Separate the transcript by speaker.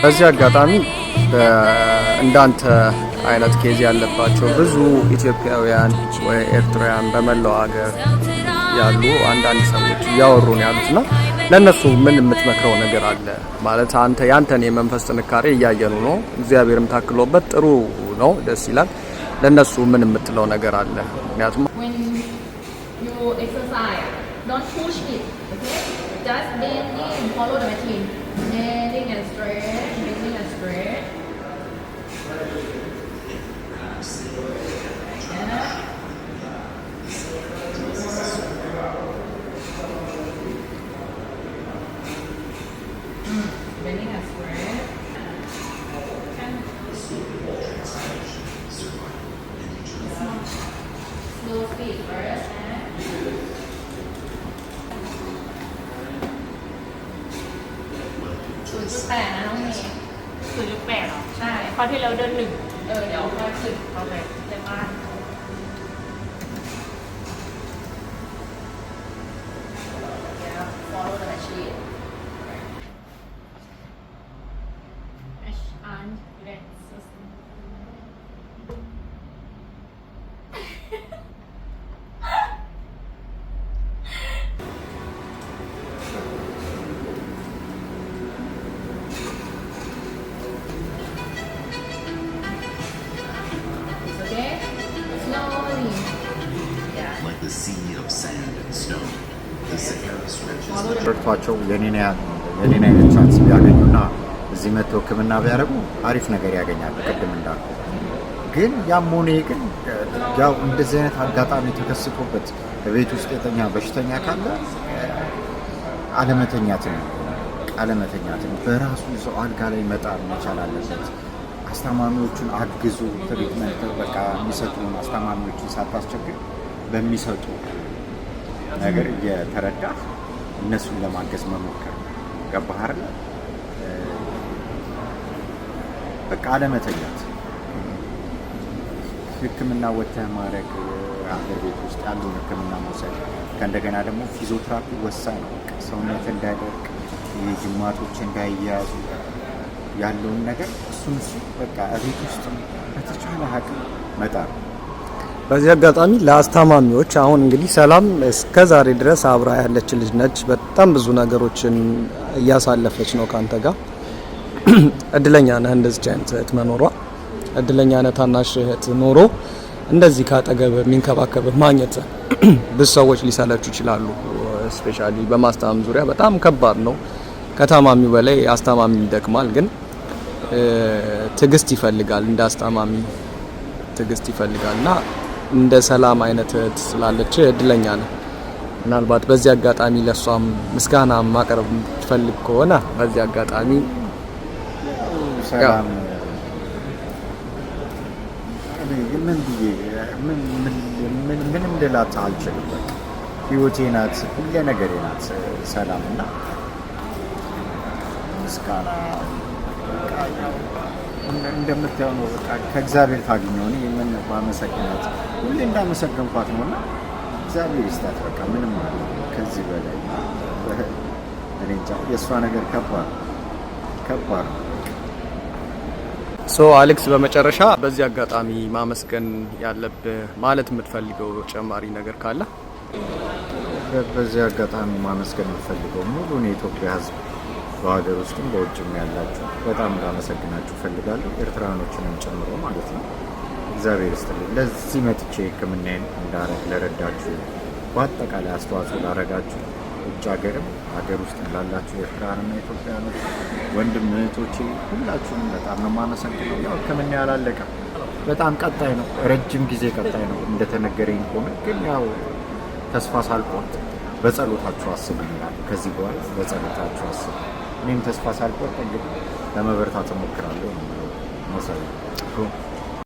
Speaker 1: በዚህ አጋጣሚ እንዳንተ አይነት ኬዝ ያለባቸው ብዙ ኢትዮጵያውያን ወይ ኤርትራውያን በመላው ሀገር ያሉ አንዳንድ ሰዎች እያወሩን ያሉትና ለነሱ ምን የምትመክረው ነገር አለ? ማለት አንተ ያንተን የመንፈስ ጥንካሬ እያየኑ ነው፣ እግዚአብሔርም ታክሎበት ጥሩ ነው፣ ደስ ይላል። ለነሱ ምን የምትለው ነገር አለ? ምክንያቱም
Speaker 2: don't push it, okay? Just bending and follow the machine. Bending and straight, bending and straight. Yeah. Bending and straight. Slow speed first. .8 นะน้องเมย์
Speaker 3: 0.8 เหรอ
Speaker 2: ใช่
Speaker 3: คราวที่แล้วเดิน1
Speaker 2: เดี๋ยวค่อยขึ้น
Speaker 3: โอเค
Speaker 2: ในบ้าน follow the machine
Speaker 3: and let's
Speaker 4: ሸርቷቸው የኔን አይነት ቻንስ ቢያገኙና እዚህ መጥተው ሕክምና ቢያደርጉ አሪፍ ነገር ያገኛሉ። ቅድም እንዳልኩ ግን ያም ሆነ ግን ያው እንደዚህ አይነት አጋጣሚ ተከስቶበት በቤት ውስጥ የተኛ በሽተኛ ካለ አለመተኛትን በራሱ ሰው አልጋ ላይ መጣል መቻል አለበት። አስተማሚዎቹን አግዙ። ትሪትመንት በቃ የሚሰጡን አስተማሚዎችን ሳታስቸግር በሚሰጡ ነገር እየተረዳ እነሱን ለማገዝ መሞከር ገባህ አይደል? በቃ አለመተኛት፣ ሕክምና ወጥተህ ማድረግ፣ ሀገር ቤት ውስጥ ያለውን ሕክምና መውሰድ፣ ከእንደገና ደግሞ ፊዚዮቴራፒ ወሳኝ ነው። ሰውነት እንዳይደርቅ፣ ጅማቶች እንዳይያዙ ያለውን ነገር እሱን በቃ ቤት ውስጥ በተቻለ አቅም መጣር።
Speaker 1: በዚህ አጋጣሚ ለአስታማሚዎች አሁን እንግዲህ ሰላም እስከ ዛሬ ድረስ አብራ ያለች ልጅ ነች። በጣም ብዙ ነገሮችን እያሳለፈች ነው ካንተ ጋር። እድለኛ ነህ እንደዚህ አይነት እህት መኖሯ። እድለኛ ነህ ታናሽ እህት ኖሮ እንደዚህ ካጠገብ የሚንከባከብ ማግኘት። ብዙ ሰዎች ሊሰለቹ ይችላሉ። ስፔሻሊ በማስታመም ዙሪያ በጣም ከባድ ነው። ከታማሚው በላይ አስታማሚ ይደክማል። ግን ትዕግስት ይፈልጋል፣ እንደ አስታማሚ ትዕግስት ይፈልጋልና እንደ ሰላም አይነት እህት ስላለች እድለኛ ነህ። ምናልባት በዚህ አጋጣሚ ለሷም ምስጋና ማቅረብ ትፈልግ ከሆነ በዚህ አጋጣሚ
Speaker 4: ሰላም ምንም ልላት አልችልም። ህይወቴ ናት፣ ሁሌ ነገሬ ናት ሰላም እና ምስጋና እንደምታየው ነው። በቃ ከእግዚአብሔር ታገኘው እኔ ምን ማመሰግናት ሁሌ እንዳመሰገንኳት ነውና እግዚአብሔር ይስጣት። በቃ ምንም ማለት ከዚህ በላይ እኔ እንጃ። የእሷ ነገር ከባድ ነው።
Speaker 1: አሌክስ፣ በመጨረሻ በዚህ አጋጣሚ ማመስገን ያለብህ ማለት የምትፈልገው ተጨማሪ ነገር ካለ?
Speaker 4: በዚህ አጋጣሚ ማመስገን የምፈልገው ሙሉን የኢትዮጵያ ሕዝብ በሀገር ውስጥም በውጭም ያላችሁ በጣም ላመሰግናችሁ ፈልጋለሁ። ኤርትራኖችንም ጨምሮ ማለት ነው። እግዚአብሔር ይስጥልኝ። ለዚህ መጥቼ ሕክምናዬን እንዳረግ ለረዳችሁ፣ በአጠቃላይ አስተዋጽኦ ላረጋችሁ፣ ውጭ ሀገርም ሀገር ውስጥ ላላችሁ ኤርትራውያንና ኢትዮጵያውያኖች ወንድም እህቶቼ ሁላችሁንም በጣም ነው የማመሰግነው። ያው ሕክምና ያላለቀም በጣም ቀጣይ ነው፣ ረጅም ጊዜ ቀጣይ ነው እንደተነገረኝ ከሆነ ግን ያው ተስፋ ሳልቆርጥ በጸሎታችሁ አስቡኝ። ከዚህ በኋላ በጸሎታችሁ አስቡ። እኔም ተስፋ ሳልቆርጥ እንግዲህ ለመበርታት እሞክራለሁ ነው።